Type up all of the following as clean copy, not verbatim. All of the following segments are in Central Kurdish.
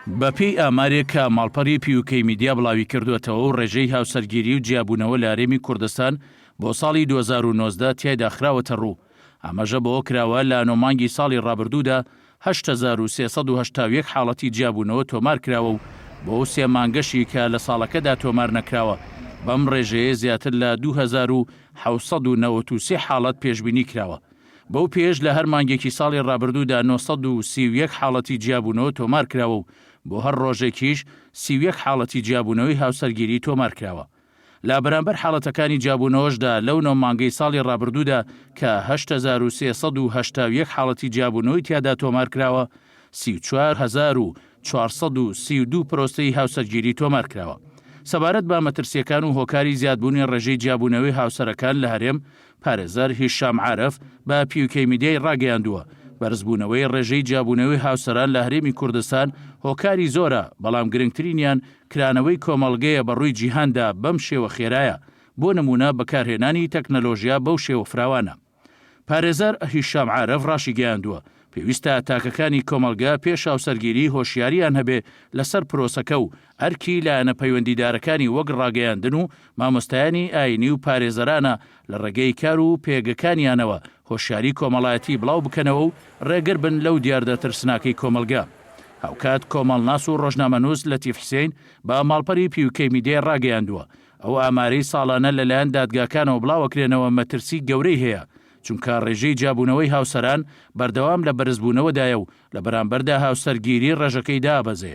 بەپێی ئامارێک کە ماڵپەڕی پیوکەی میدیا بڵاوی کردوێتەوە و ڕێژەی هاوسەرگیری و جیابوونەوە لە هەرێمی کوردستان بۆ ساڵی 2019 تیایدا خراوەتە ڕوو. ئەمەژە بەوە کراوە لە نۆمانگی ساڵی ڕابردوودا 8371 حاڵەتی جیابوونەوە تۆمار کراوە و بۆ سێ مانگەشی کە لە ساڵەکەدا تۆمار نەکراوە. بەم ڕێژەیە زیاتر لە 2793 حاڵەت پێشبینی کراوە. بەو پێش لە هەر مانگێکی ساڵی ڕابردوودا 931 حاڵەتی جیابوونەوە تۆمار کراوە و بۆ هەر ڕۆژێکیش 31 حاڵەتی جیابوونەوەی هاوسەرگیری تۆمار کراوە. لە بەرامبەر حاڵەتەکانی جیابوونەوەشدا لەو نۆمانگەی ساڵی ڕابردوودا کە 8381 حاڵەتی جیابوونەوەی تیادا تۆمار کراوە، 34432 پرۆستەی هاوسەرگیری تۆمار کراوە. سەبارەت بە مەترسیەکان و هۆکاری زیادبوونی ڕێژەی جیابوونەوەی هاوسەرەکان لە هەرێم، پارێزەر هیشام عارف بە پیوکەی میدیای ڕاگەیاندووە بەرزبوونەوەی ڕێژەی جیابوونەوەی هاوسەران لە هەرێمی کوردستان هۆکاری زۆرە، بەڵام گرنگترینیان کرانەوەی کۆمەڵگەیە بەڕووی جیهاندا بەم شێوە خێرایە، بۆ نمونە بەکارهێنانی تەکنەلۆژیا بەو شێوە فراوانە. پارێزەر هیشام عارف ڕاشی گەیاندووە پێویستە تاکەکانی کۆمەڵگە پێش هاوسەرگیری هۆشیاریان هەبێ لەسەر پرۆسەکە و ئەرکی لایەنە پەیوەندیدارەکانی وەک ڕاگەیاندن و مامۆستایانی ئاینی و پارێزەرانە لە ڕێگەی کار و پێگەکانیانەوە هۆشیاری کۆمەڵایەتی بڵاو بکەنەوە و ڕێگر بن لەو دیاردە ترسناکەی کۆمەلگا. هاوکات کۆمەڵناس و ڕۆژنامەنووس لەتیف حوسێن بە ماڵپەڕی پیوکەی میدیای ڕاگەیاندووە ئەو ئامارەی ساڵانە لەلایەن دادگاکانەوە بڵاوەکرێنەوە مەترسی گەورەی هەیە، چونکە ڕێژەی جیابوونەوەی هاوسەران بەردەوام لە بەرزبوونەوەدایە و لە بەرامبەردا هاوسەرگیری ڕێژەکەی دابەزێ.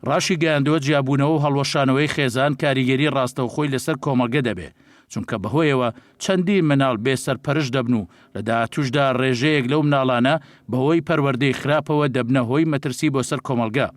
ڕاشی گەیاندووە جیابوونەوە و هەڵوەشانەوەی خێزان کاریگەری ڕاستەوخۆی لەسەر کۆمەلگە دەبێ، چونکە بەهۆیەوە چەندین مناڵ بێسەرپەرش دەبن و لە داهاتووشدا ڕێژەیەک لەو مناڵانە بەهۆی پەروەردەی خراپەوە دەبنە هۆی مەترسی بۆ سەر کۆمەلگا.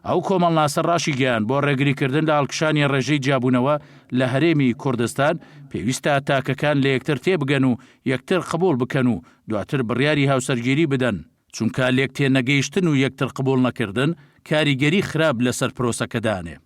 ئەو کۆمەڵناسە ڕاشی گەیان بۆ ڕێگریکردن لە هەڵکشانی ڕێژەی جیابوونەوە لە هەرێمی کوردستان پێویستە تاکەکان لە یەکتر تێبگەن و یەکتر قبول بکەن و دواتر بڕیاری هاوسەرگیری بدەن، چونکە لێک تێنەگەیشتن و یەکتر قبول نەکردن کاریگەری خراپ لەسەر پرۆسەکەدانێ.